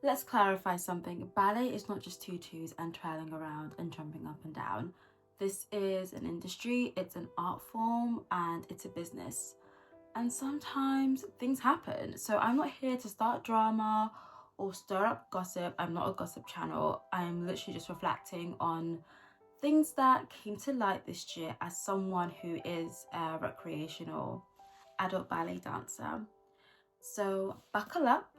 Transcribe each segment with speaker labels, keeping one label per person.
Speaker 1: Let's clarify something. Ballet is not just tutus and twirling around and jumping up and down. This is an industry, it's an art form, and it's a business. And sometimes things happen. So I'm not here to start drama or stir up gossip. I'm not a gossip channel. I'm literally just reflecting on things that came to light this year as someone who is a recreational adult ballet dancer. So buckle up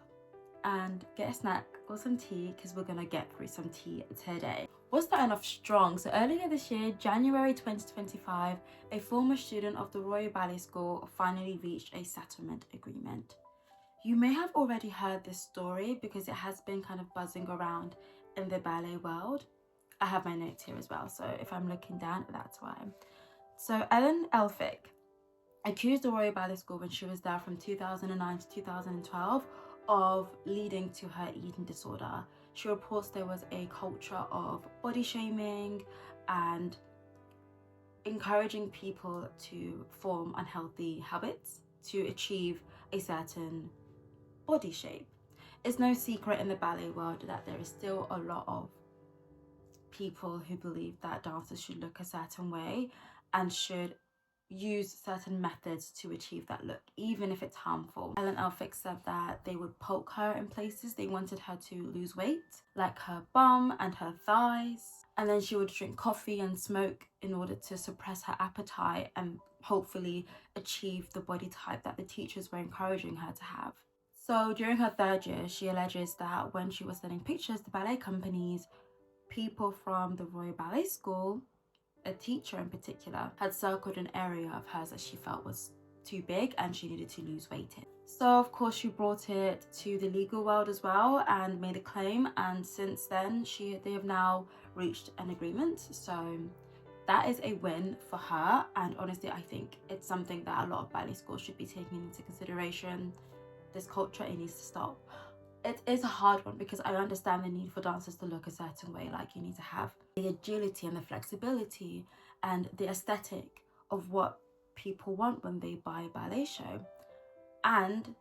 Speaker 1: and get a snack or some tea, because we're gonna get through some tea today. We're starting off strong. So earlier this year, January 2025, a former student of the Royal Ballet School finally reached a settlement agreement. You may have already heard this story because it has been kind of buzzing around in the ballet world. I have my notes here as well, so if I'm looking down, that's why. So Ellen Elphick accused the Royal Ballet School when she was there from 2009 to 2012 of leading to her eating disorder. She reports there was a culture of body shaming and encouraging people to form unhealthy habits to achieve a certain body shape. It's no secret in the ballet world that there is still a lot of people who believe that dancers should look a certain way and should use certain methods to achieve that look, even if it's harmful. Ellen Elphick said that they would poke her in places. They wanted her to lose weight, like her bum and her thighs. And then she would drink coffee and smoke in order to suppress her appetite and hopefully achieve the body type that the teachers were encouraging her to have. So during her third year, she alleges that when she was sending pictures to ballet companies, people from the Royal Ballet School, a teacher in particular, had circled an area of hers that she felt was too big and she needed to lose weight in. So of course she brought it to the legal world as well and made a claim, and since then they have now reached an agreement. So that is a win for her, and honestly I think it's something that a lot of ballet schools should be taking into consideration. This culture, it needs to stop. It is a hard one because I understand the need for dancers to look a certain way. Like, you need to have the agility and the flexibility and the aesthetic of what people want when they buy a ballet show. And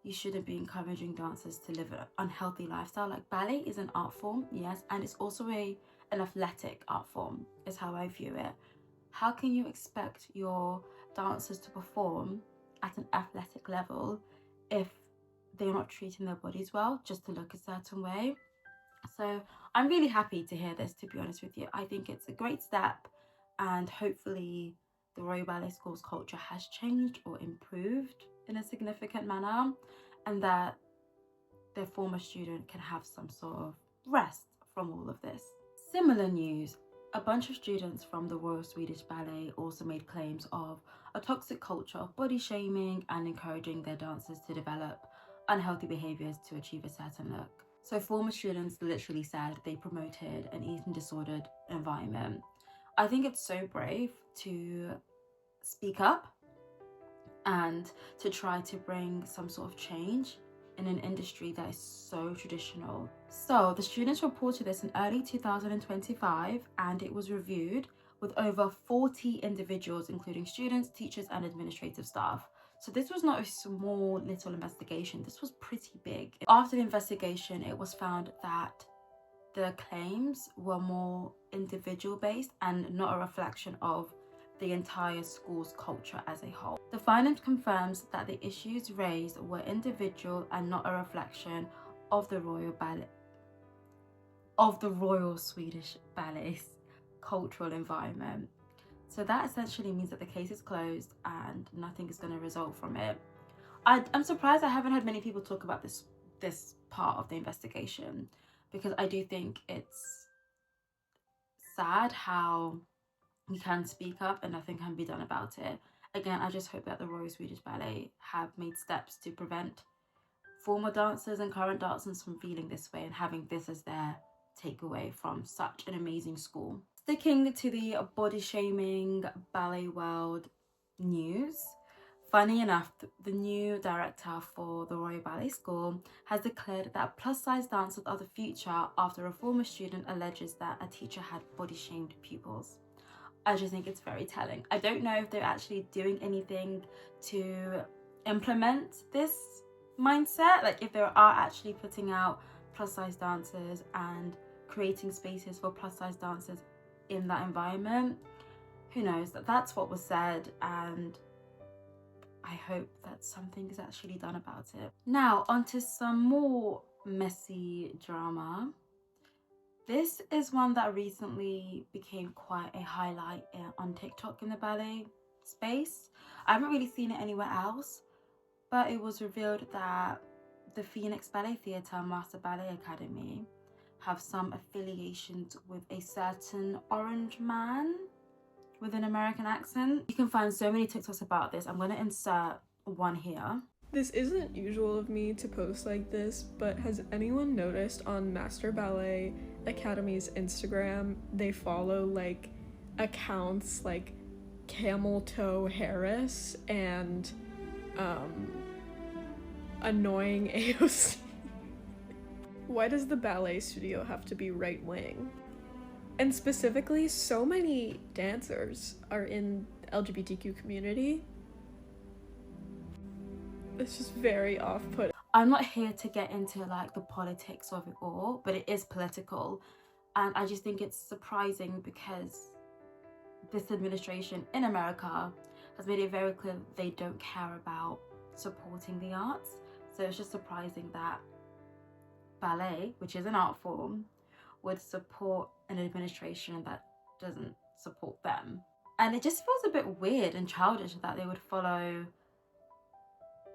Speaker 1: you shouldn't be encouraging dancers to live an unhealthy lifestyle. Like, ballet is an art form, yes, and it's also an athletic art form, is how I view it. How can you expect your dancers to perform at an athletic level if they're not treating their bodies well just to look a certain way? So I'm really happy to hear this, to be honest with you. I think it's a great step, and hopefully the Royal Ballet School's culture has changed or improved in a significant manner, and that their former student can have some sort of rest from all of this. Similar news, a bunch of students from the Royal Swedish Ballet also made claims of a toxic culture of body shaming and encouraging their dancers to develop unhealthy behaviours to achieve a certain look. So former students literally said they promoted an eating disordered environment. I think it's so brave to speak up and to try to bring some sort of change in an industry that is so traditional. So the students reported this in early 2025, and it was reviewed with over 40 individuals, including students, teachers, and administrative staff. So this was not a small little investigation, this was pretty big. After the investigation, it was found that the claims were more individual based and not a reflection of the entire school's culture as a whole. The findings confirms that the issues raised were individual and not a reflection of the Royal Swedish Ballet's cultural environment. So that essentially means that the case is closed and nothing is going to result from it. I'm surprised I haven't had many people talk about this part of the investigation, because I do think it's sad how you can speak up and nothing can be done about it. Again, I just hope that the Royal Swedish Ballet have made steps to prevent former dancers and current dancers from feeling this way and having this as their takeaway from such an amazing school. Sticking to the body shaming ballet world news, funny enough, the new director for the Royal Ballet School has declared that plus-size dancers are the future after a former student alleges that a teacher had body shamed pupils. I just think it's very telling. I don't know if they're actually doing anything to implement this mindset. Like if they are actually putting out plus size dancers and creating spaces for plus size dancers in that environment, who knows? That's what was said, and I hope that something is actually done about it. Now onto some more messy drama. This is one that recently became quite a highlight on TikTok in the ballet space. I haven't really seen it anywhere else, but it was revealed that the Phoenix Ballet Theatre Master Ballet Academy have some affiliations with a certain orange man with an American accent. You can find so many TikToks about this. I'm going to insert one here.
Speaker 2: This isn't usual of me to post like this, but has anyone noticed on Master Ballet Academy's Instagram, they follow like accounts like Camel Toe Harris and Annoying AOC? Why does the ballet studio have to be right wing? And specifically, so many dancers are in the LGBTQ community. It's just very off-putting.
Speaker 1: I'm not here to get into like the politics of it all, but it is political. And I just think it's surprising because this administration in America has made it very clear that they don't care about supporting the arts. So it's just surprising that ballet, which is an art form, would support an administration that doesn't support them. And it just feels a bit weird and childish that they would follow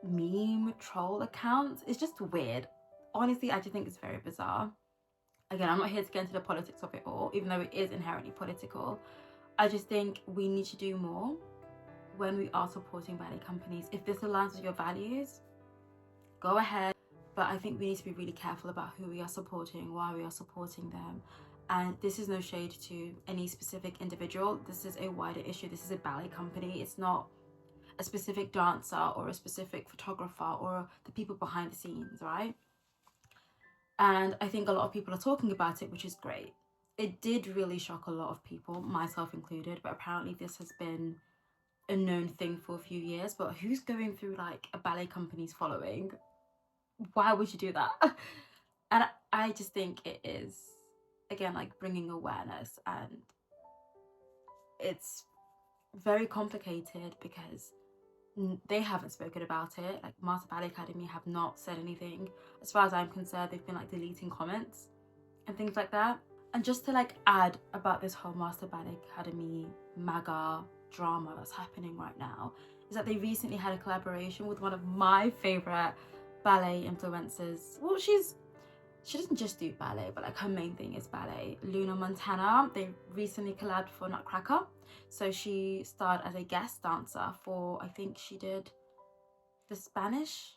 Speaker 1: meme troll accounts. It's just weird. Honestly, I just think it's very bizarre. Again, I'm not here to get into the politics of it all, even though it is inherently political. I just think we need to do more when we are supporting ballet companies. If this aligns with your values, go ahead. But I think we need to be really careful about who we are supporting, why we are supporting them. And this is no shade to any specific individual. This is a wider issue. This is a ballet company. It's not a specific dancer or a specific photographer or the people behind the scenes, right? And I think a lot of people are talking about it, which is great. It did really shock a lot of people, myself included, but apparently this has been a known thing for a few years. But who's going through like a ballet company's following? Why would you do that? And I just think it is, again, like bringing awareness, and it's very complicated because they haven't spoken about it. Like Master Ballet Academy have not said anything. As far as I'm concerned, they've been like deleting comments and things like that. And just to like add about this whole Master Ballet Academy MAGA drama that's happening right now, is that they recently had a collaboration with one of my favorite ballet influencers. Well, she doesn't just do ballet, but like her main thing is ballet. Luna Montana. They recently collabed for Nutcracker. So she starred as a guest dancer for, I think she did the Spanish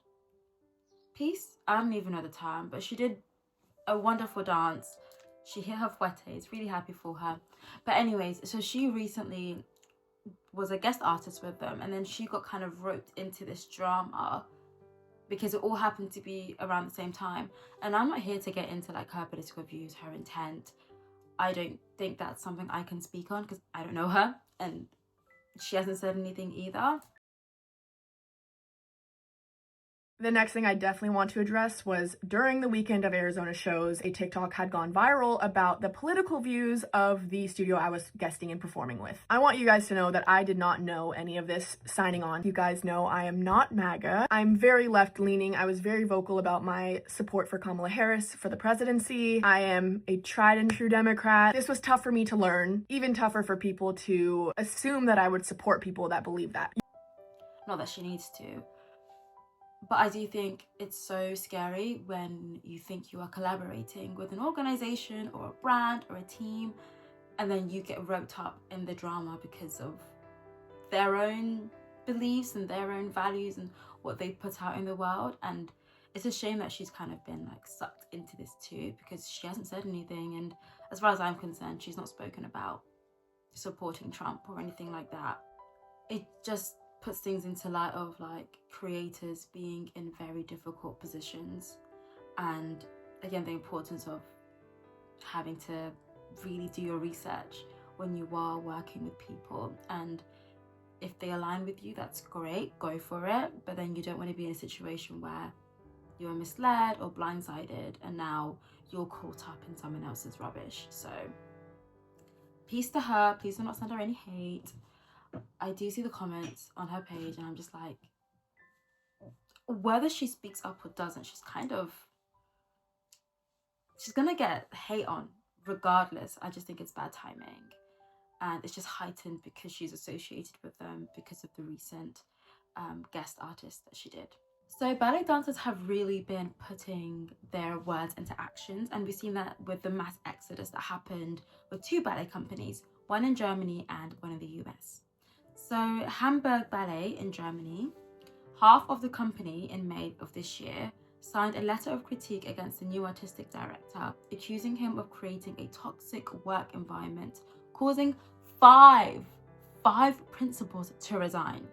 Speaker 1: piece. I don't even know the term, but she did a wonderful dance. She hit her fuetes, really happy for her. But anyways, so she recently was a guest artist with them, and then she got kind of roped into this drama because it all happened to be around the same time. And I'm not here to get into like her political views, her intent. I don't think that's something I can speak on because I don't know her and she hasn't said anything either.
Speaker 3: The next thing I definitely want to address was during the weekend of Arizona shows, a TikTok had gone viral about the political views of the studio I was guesting and performing with. I want you guys to know that I did not know any of this signing on. You guys know I am not MAGA. I'm very left-leaning. I was very vocal about my support for Kamala Harris for the presidency. I am a tried and true Democrat. This was tough for me to learn, even tougher for people to assume that I would support people that believe that.
Speaker 1: Not that she needs to. But I do think it's so scary when you think you are collaborating with an organization or a brand or a team, and then you get roped up in the drama because of their own beliefs and their own values and what they put out in the world. And it's a shame that she's kind of been like sucked into this too, because she hasn't said anything. And as far as I'm concerned, she's not spoken about supporting Trump or anything like that. It just puts things into light of like creators being in very difficult positions, and again the importance of having to really do your research when you are working with people. And if they align with you, that's great, go for it, but then you don't want to be in a situation where you were misled or blindsided, and now you're caught up in someone else's rubbish. So peace to her. Please do not send her any hate. I do see the comments on her page and I'm just like, whether she speaks up or doesn't, she's gonna get hate on regardless. I just think it's bad timing, and it's just heightened because she's associated with them because of the recent guest artist that she did. So ballet dancers have really been putting their words into actions, and we've seen that with the mass exodus that happened with 2 ballet companies, one in Germany and one in the US. So Hamburg Ballet in Germany, half of the company in May of this year signed a letter of critique against the new artistic director, accusing him of creating a toxic work environment, causing five principals to resign.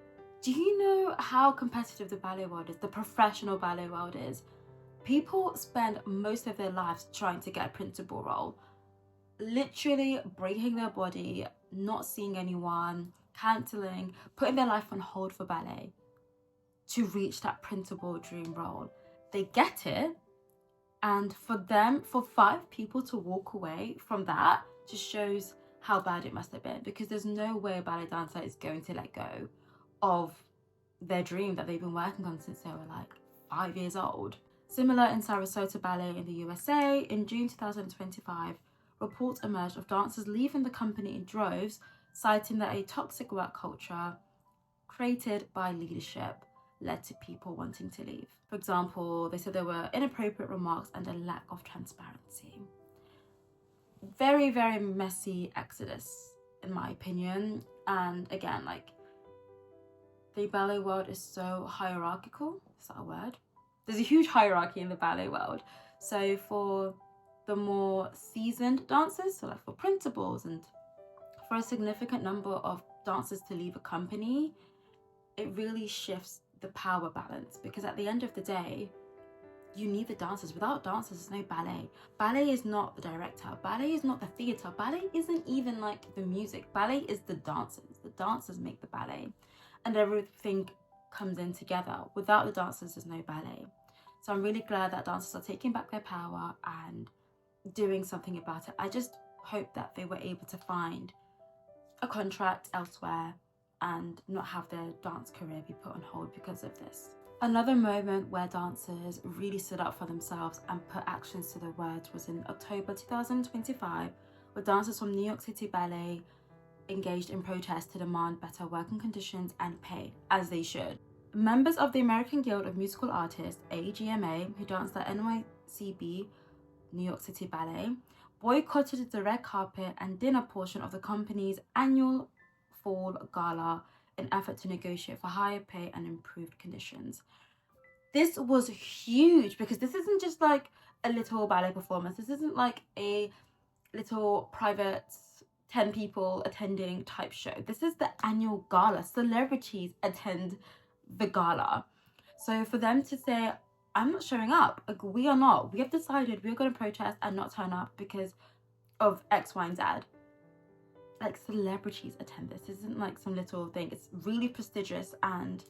Speaker 1: Do you know how competitive the ballet world is, the professional ballet world is? People spend most of their lives trying to get a principal role, literally breaking their body, not seeing anyone, cancelling, putting their life on hold for ballet to reach that principal dream role. They get it, and for 5 people to walk away from that just shows how bad it must have been, because there's no way a ballet dancer is going to let go of their dream that they've been working on since they were like 5 years old. Similar in Sarasota Ballet in the USA, in June 2025, reports emerged of dancers leaving the company in droves, citing that a toxic work culture created by leadership led to people wanting to leave. For example, they said there were inappropriate remarks and a lack of transparency. Very, very messy exodus, in my opinion. And again, like, the ballet world is so hierarchical. Is that a word? There's a huge hierarchy in the ballet world. So for the more seasoned dancers, so like for principals and for a significant number of dancers to leave a company, it really shifts the power balance, because at the end of the day, you need the dancers. Without dancers, there's no ballet. Ballet is not the director. Ballet is not the theatre. Ballet isn't even like the music. Ballet is the dancers. The dancers make the ballet, and everything comes in together. Without the dancers, there's no ballet. So I'm really glad that dancers are taking back their power and doing something about it. I just hope that they were able to find a contract elsewhere and not have their dance career be put on hold because of this. Another moment where dancers really stood up for themselves and put actions to their words was in October 2025, where dancers from New York City Ballet engaged in protest to demand better working conditions and pay, as they should. Members of the American Guild of Musical Artists, AGMA, who danced at NYCB New York City Ballet, boycotted the red carpet and dinner portion of the company's annual fall gala in effort to negotiate for higher pay and improved conditions. This was huge, because this isn't just like a little ballet performance. This isn't like a little private 10 people attending type show. This is the annual gala. Celebrities attend the gala. So for them to say, I'm not showing up, like, we have decided we're going to protest and not turn up because of X, Y, and Z. Like, celebrities attend this. This isn't like some little thing. It's really prestigious, and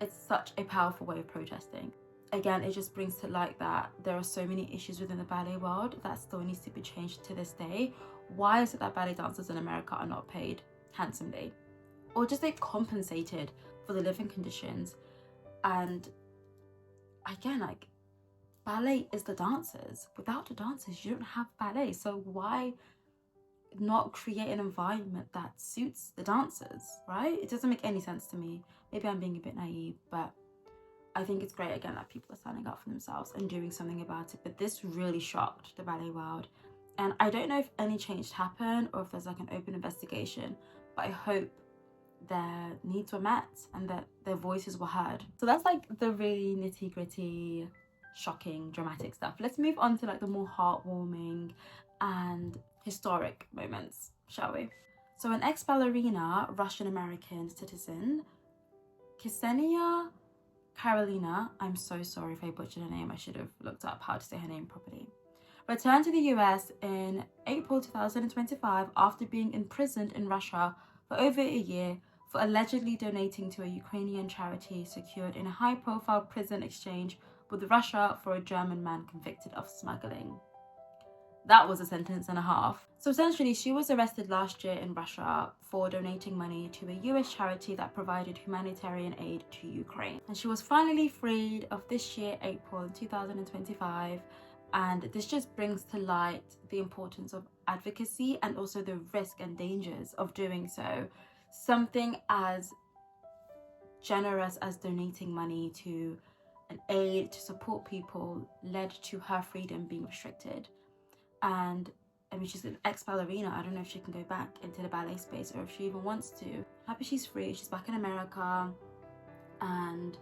Speaker 1: it's such a powerful way of protesting. Again, it just brings to light that there are so many issues within the ballet world that still needs to be changed to this day. Why is it that ballet dancers in America are not paid handsomely, or just like compensated for the living conditions? And again, like, ballet is the dancers. Without the dancers, you don't have ballet. So why not create an environment that suits the dancers, right? It doesn't make any sense to me. Maybe I'm being a bit naive, but I think it's great, again, that people are standing up for themselves and doing something about it. But this really shocked the ballet world, and I don't know if any change happened or if there's like an open investigation, but I hope their needs were met and that their voices were heard. So that's like the really nitty gritty, shocking, dramatic stuff. Let's move on to like the more heartwarming and historic moments, shall we? So an ex-ballerina, Russian-American citizen, Ksenia Karolina, I'm so sorry if I butchered her name, I should have looked up how to say her name properly, returned to the US in April 2025 after being imprisoned in Russia for over a year for allegedly donating to a Ukrainian charity secured in a high-profile prison exchange with Russia for a German man convicted of smuggling. That was a sentence and a half. So essentially, she was arrested last year in Russia for donating money to a US charity that provided humanitarian aid to Ukraine. And she was finally freed of this year, April 2025. And this just brings to light the importance of advocacy and also the risk and dangers of doing so. Something as generous as donating money to an aid to support people led to her freedom being restricted. And I mean, she's an ex-ballerina. I don't know if she can go back into the ballet space or if she even wants to. Happy she's free. She's back in America. And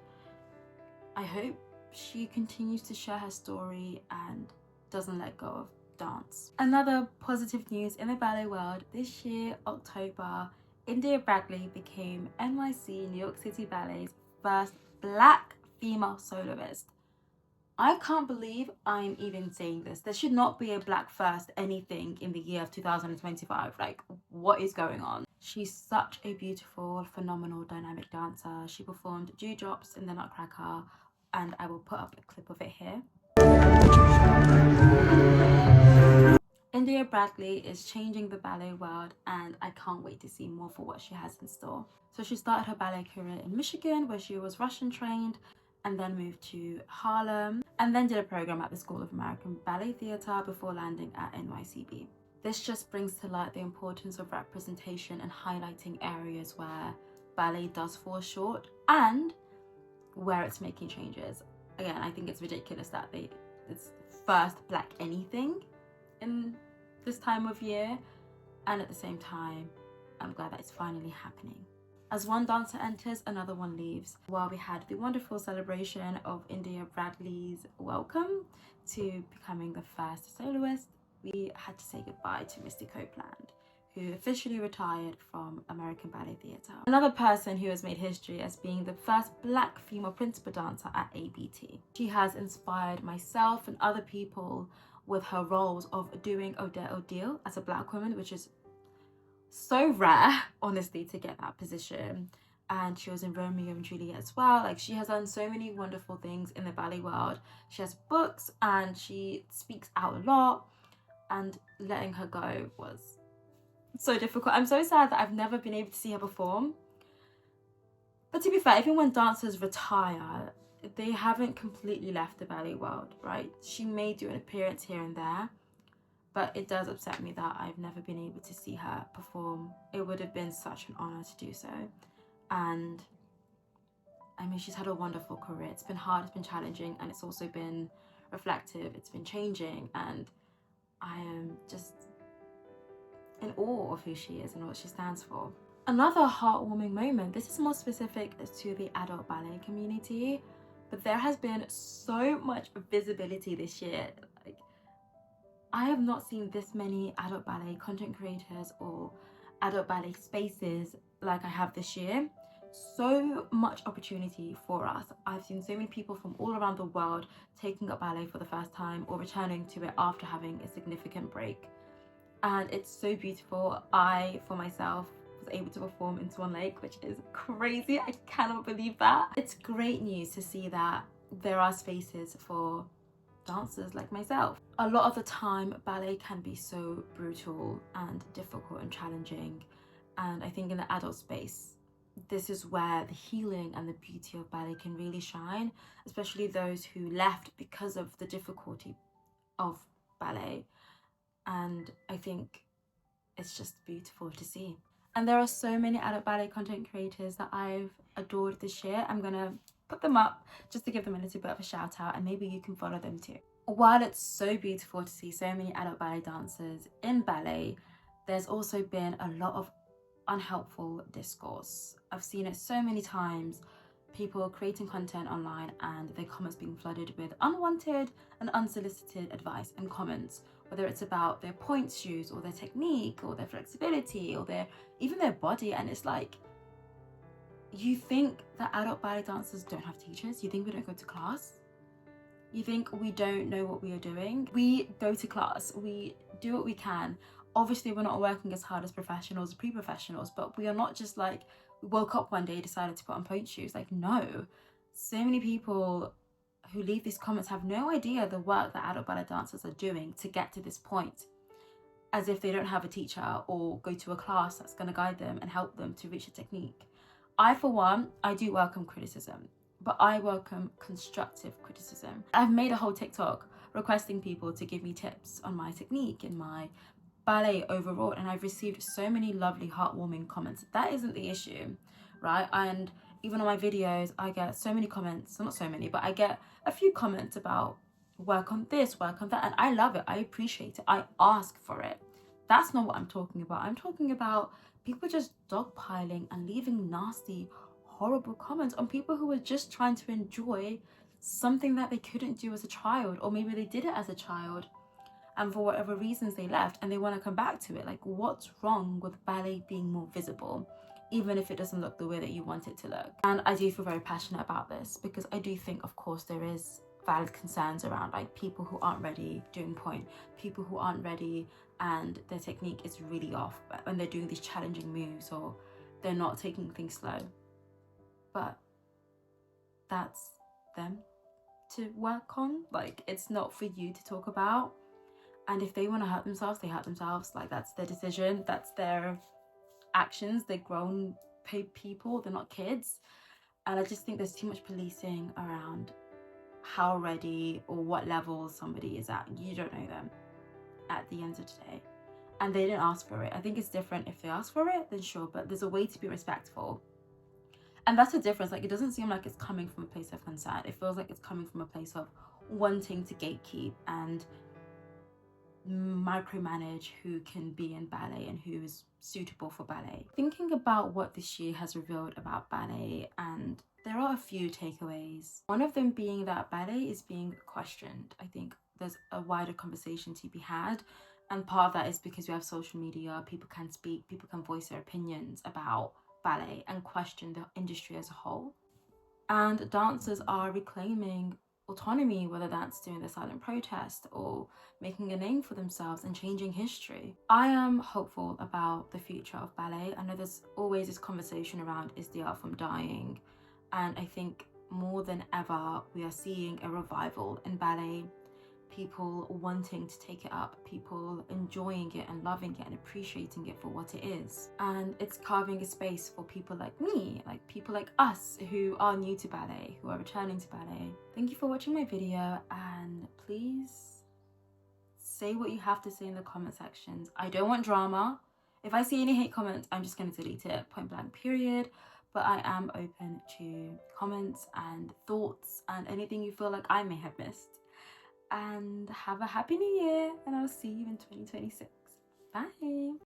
Speaker 1: I hope she continues to share her story and doesn't let go of dance. Another positive news in the ballet world, this year, October, India Bradley became NYC New York City Ballet's first Black female soloist. I can't believe I'm even saying this. There should not be a Black first anything in the year of 2025. Like, what is going on? She's such a beautiful, phenomenal, dynamic dancer. She performed Dewdrops in the Nutcracker, and I will put up a clip of it here. India Bradley is changing the ballet world, and I can't wait to see more for what she has in store. So she started her ballet career in Michigan, where she was Russian trained, and then moved to Harlem, and then did a program at the School of American Ballet Theatre before landing at NYCB. This just brings to light the importance of representation and highlighting areas where ballet does fall short and where it's making changes. Again, I think it's ridiculous that it's first Black anything in this time of year, and at the same time, I'm glad that it's finally happening. As one dancer enters, another one leaves. While we had the wonderful celebration of India Bradley's welcome to becoming the first soloist, we had to say goodbye to Misty Copeland, who officially retired from American Ballet Theatre. Another person who has made history as being the first Black female principal dancer at ABT. She has inspired myself and other people with her roles of doing Odile as a Black woman, which is so rare, honestly, to get that position. And she was in Romeo and Juliet as well. Like, she has done so many wonderful things in the ballet world. She has books and she speaks out a lot, and letting her go was so difficult. I'm so sad that I've never been able to see her perform. But to be fair, even when dancers retire, they haven't completely left the ballet world, right? She may do an appearance here and there, but it does upset me that I've never been able to see her perform. It would have been such an honor to do so. And I mean, she's had a wonderful career. It's been hard, it's been challenging, and it's also been reflective. It's been changing, and I am just in awe of who she is and what she stands for. Another heartwarming moment, this is more specific to the adult ballet community, but there has been so much visibility this year. Like, I have not seen this many adult ballet content creators or adult ballet spaces like I have this year. So much opportunity for us. I've seen so many people from all around the world taking up ballet for the first time or returning to it after having a significant break. And it's so beautiful. I, for myself, was able to perform in Swan Lake, which is crazy. I cannot believe that. It's great news to see that there are spaces for dancers like myself. A lot of the time, ballet can be so brutal and difficult and challenging. And I think in the adult space, this is where the healing and the beauty of ballet can really shine, especially those who left because of the difficulty of ballet. And I think it's just beautiful to see. And there are so many adult ballet content creators that I've adored this year. I'm gonna put them up just to give them a little bit of a shout out, and maybe you can follow them too. While it's so beautiful to see so many adult ballet dancers in ballet, there's also been a lot of unhelpful discourse. I've seen it so many times, people creating content online and their comments being flooded with unwanted and unsolicited advice and comments, whether it's about their pointe shoes or their technique or their flexibility or even their body. And it's like, you think that adult ballet dancers don't have teachers? You think we don't go to class? You think we don't know what we are doing? We go to class, we do what we can. Obviously, we're not working as hard as professionals, pre-professionals, but we are not just like, we woke up one day, decided to put on pointe shoes. Like, no. So many people who leave these comments have no idea the work that adult ballet dancers are doing to get to this point, as if they don't have a teacher or go to a class that's going to guide them and help them to reach a technique. I, for one, I do welcome criticism, but I welcome constructive criticism. I've made a whole TikTok requesting people to give me tips on my technique and my ballet overall, and I've received so many lovely, heartwarming comments. That isn't the issue, right? And even on my videos, I get so many comments, not so many, but I get a few comments about work on this, work on that, and I love it. I appreciate it. I ask for it. That's not what I'm talking about. I'm talking about people just dogpiling and leaving nasty, horrible comments on people who are just trying to enjoy something that they couldn't do as a child, or maybe they did it as a child and for whatever reasons they left and they want to come back to it. Like, what's wrong with ballet being more visible, even if it doesn't look the way that you want it to look? And I do feel very passionate about this because I do think, of course, there is valid concerns around like people who aren't ready doing point, people who aren't ready and their technique is really off when they're doing these challenging moves, or they're not taking things slow. But that's them to work on. Like, it's not for you to talk about. And if they want to hurt themselves, they hurt themselves. Like, that's their decision, that's their actions. They're grown paid people, they're not kids. And I just think there's too much policing around how ready or what level somebody is at. You don't know them at the end of the day, and they didn't ask for it. I think it's different if they ask for it, then sure, but there's a way to be respectful. And that's the difference. Like, it doesn't seem like it's coming from a place of concern. It feels like it's coming from a place of wanting to gatekeep and micromanage who can be in ballet and who is suitable for ballet. Thinking about what this year has revealed about ballet, and there are a few takeaways. One of them being that ballet is being questioned. I think there's a wider conversation to be had, and part of that is because we have social media. People can speak, people can voice their opinions about ballet and question the industry as a whole. And dancers are reclaiming autonomy, whether that's doing the silent protest or making a name for themselves and changing history. I am hopeful about the future of ballet. I know there's always this conversation around, is the art form dying? And I think more than ever, we are seeing a revival in ballet. People wanting to take it up, people enjoying it and loving it and appreciating it for what it is. And it's carving a space for people like me, like people like us who are new to ballet, who are returning to ballet. Thank you for watching my video, and please say what you have to say in the comment sections. I don't want drama. If I see any hate comments, I'm just going to delete it, point blank, period. But I am open to comments and thoughts and anything you feel like I may have missed. And have a happy new year, and I'll see you in 2026. Bye.